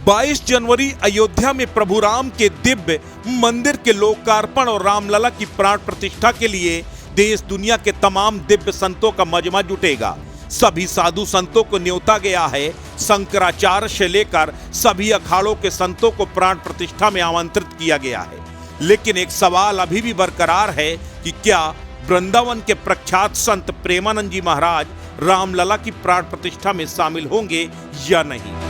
22 जनवरी अयोध्या में प्रभु राम के दिव्य मंदिर के लोकार्पण और रामलला की प्राण प्रतिष्ठा के लिए देश दुनिया के तमाम दिव्य संतों का मजमा जुटेगा। सभी साधु संतों को न्योता गया है। शंकराचार्य से लेकर सभी अखाड़ों के संतों को प्राण प्रतिष्ठा में आमंत्रित किया गया है। लेकिन एक सवाल अभी भी बरकरार है कि क्या वृंदावन के प्रख्यात संत प्रेमानंद जी महाराज रामलला की प्राण प्रतिष्ठा में शामिल होंगे या नहीं।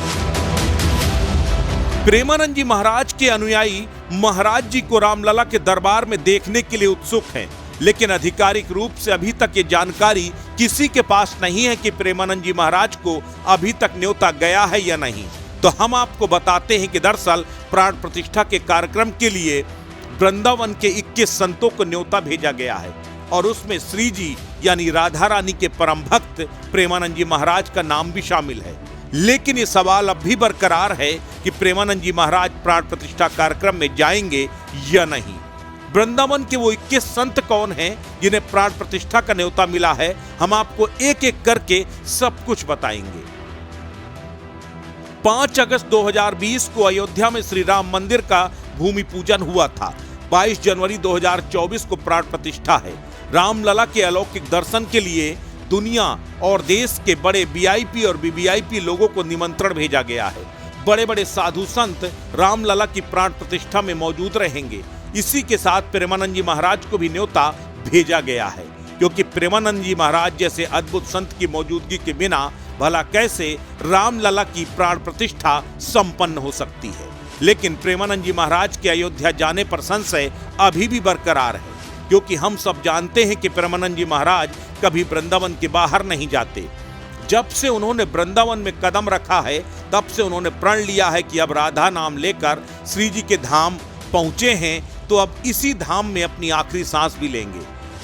प्रेमानंद जी महाराज के अनुयायी महाराज जी को रामलला के दरबार में देखने के लिए उत्सुक हैं, लेकिन आधिकारिक रूप से अभी तक ये जानकारी किसी के पास नहीं है कि प्रेमानंद जी महाराज को अभी तक न्योता गया है या नहीं। तो हम आपको बताते हैं कि दरअसल प्राण प्रतिष्ठा के कार्यक्रम के लिए वृंदावन के 21 संतों को न्योता भेजा गया है और उसमें श्री जी यानी राधा रानी के परम भक्त प्रेमानंद जी महाराज का नाम भी शामिल है। लेकिन ये सवाल अब भी बरकरार है कि प्रेमानंद जी महाराज प्राण प्रतिष्ठा कार्यक्रम में जाएंगे या नहीं। वृंदावन के वो 21 संत कौन हैं जिन्हें प्राण प्रतिष्ठा का न्योता मिला है, हम आपको एक एक करके सब कुछ बताएंगे। 5 अगस्त 2020 को अयोध्या में श्री राम मंदिर का भूमि पूजन हुआ था। 22 जनवरी 2024 को प्राण प्रतिष्ठा है। रामलला के अलौकिक दर्शन के लिए दुनिया और देश के बड़े वीआईपी और वीवीआईपी लोगों को निमंत्रण भेजा गया है। बड़े बड़े साधु संत रामलला की प्राण प्रतिष्ठा में मौजूद रहेंगे। इसी के साथ प्रेमानंद जी महाराज को भी न्योता भेजा गया है, क्योंकि प्रेमानंद जी महाराज जैसे अद्भुत संत की मौजूदगी के बिना भला कैसे रामलला की प्राण प्रतिष्ठा संपन्न हो सकती है। लेकिन प्रेमानंद जी महाराज के अयोध्या जाने पर संशय अभी भी बरकरार है, क्योंकि हम सब जानते हैं कि प्रेमानंद जी महाराज कभी वृंदावन के बाहर नहीं जाते। जब से उन्होंने वृंदावन में कदम रखा है तब से उन्होंने प्रण लिया है कि अब राधा नाम लेकर श्री जी के धाम पहुंचे हैं तो अब इसी धाम में अपनी आखिरी सांस भी लेंगे।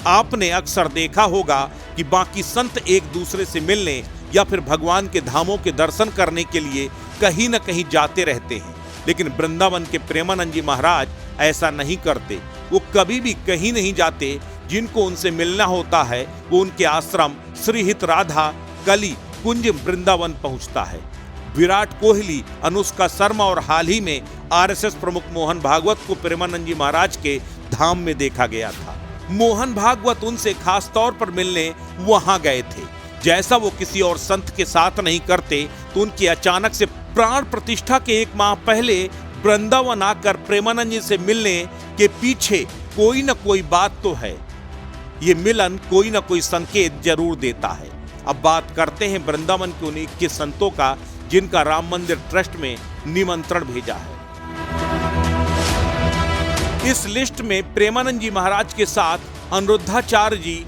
आपने अक्सर देखा होगा कि बाकी संत एक दूसरे से मिलने या फिर भगवान के धामों के दर्शन करने के लिए कहीं न कहीं जाते रहते हैं, लेकिन वृंदावन के प्रेमानंद जी महाराज ऐसा नहीं करते। वो कभी भी कहीं नहीं जाते। जिनको उनसे मिलना होता है वो उनके आश्रम श्रीहित राधा कली कुंज वृंदावन पहुंचता है। विराट कोहली, अनुष्का शर्मा और हाल ही में आरएसएस प्रमुख मोहन भागवत को प्रेमानंद जी महाराज के धाम में देखा गया था। मोहन भागवत उनसे खास तौर पर मिलने वहां गए थे। जैसा वो किसी और संत के साथ नहीं करते, तो उनकी अचानक से प्राण प्रतिष्ठा के 1 माह पहले वृंदावन आकर प्रेमानंद जी से मिलने के पीछे कोई न कोई बात तो है। ये मिलन कोई न कोई संकेत जरूर देता है। अब बात करते हैं वृंदावन के उन 21 संतों का जिनका राम मंदिर ट्रस्ट में निमंत्रण भेजा है। इस लिस्ट में प्रेमानंद जी महाराज के साथ अनिरुद्धाचार्य जी,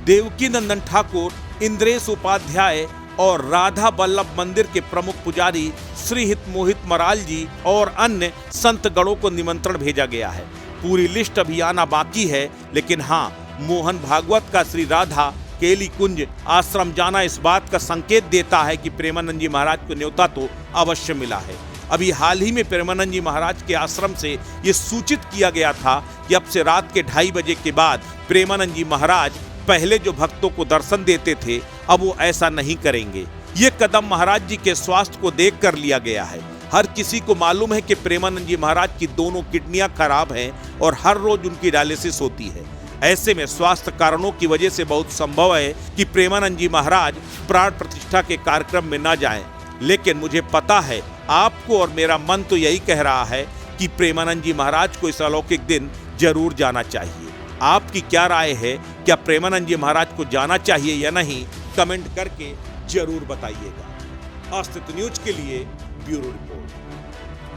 देवकी नंदन ठाकुर, इंद्रेश उपाध्याय और राधा वल्लभ मंदिर के प्रमुख पुजारी श्री हित मोहित मराल जी और अन्य संत गणों को निमंत्रण भेजा गया है। पूरी लिस्ट अभी आना बाकी है, लेकिन हाँ, मोहन भागवत का श्री राधा केली कुंज आश्रम जाना इस बात का संकेत देता है कि प्रेमानंद जी महाराज को न्योता तो अवश्य मिला है। अभी हाल ही में प्रेमानंद जी महाराज के आश्रम से ये सूचित किया गया था कि अब से रात के 2:30 बजे के बाद प्रेमानंद जी महाराज पहले जो भक्तों को दर्शन देते थे अब वो ऐसा नहीं करेंगे। ये कदम महाराज जी के स्वास्थ्य को देख कर लिया गया है। हर किसी को मालूम है कि प्रेमानंद जी महाराज की दोनों किडनियां खराब हैं और हर रोज उनकी डायलिसिस होती है। ऐसे में स्वास्थ्य कारणों की वजह से बहुत संभव है कि प्रेमानंद जी महाराज प्राण प्रतिष्ठा के कार्यक्रम में न जाएं। लेकिन मुझे पता है आपको और मेरा मन तो यही कह रहा है कि प्रेमानंद जी महाराज को इस अलौकिक दिन जरूर जाना चाहिए। आपकी क्या राय है? क्या प्रेमानंद जी महाराज को जाना चाहिए या नहीं? कमेंट करके जरूर बताइएगा। अस्तित्व न्यूज के लिए ब्यूरो रिपोर्ट।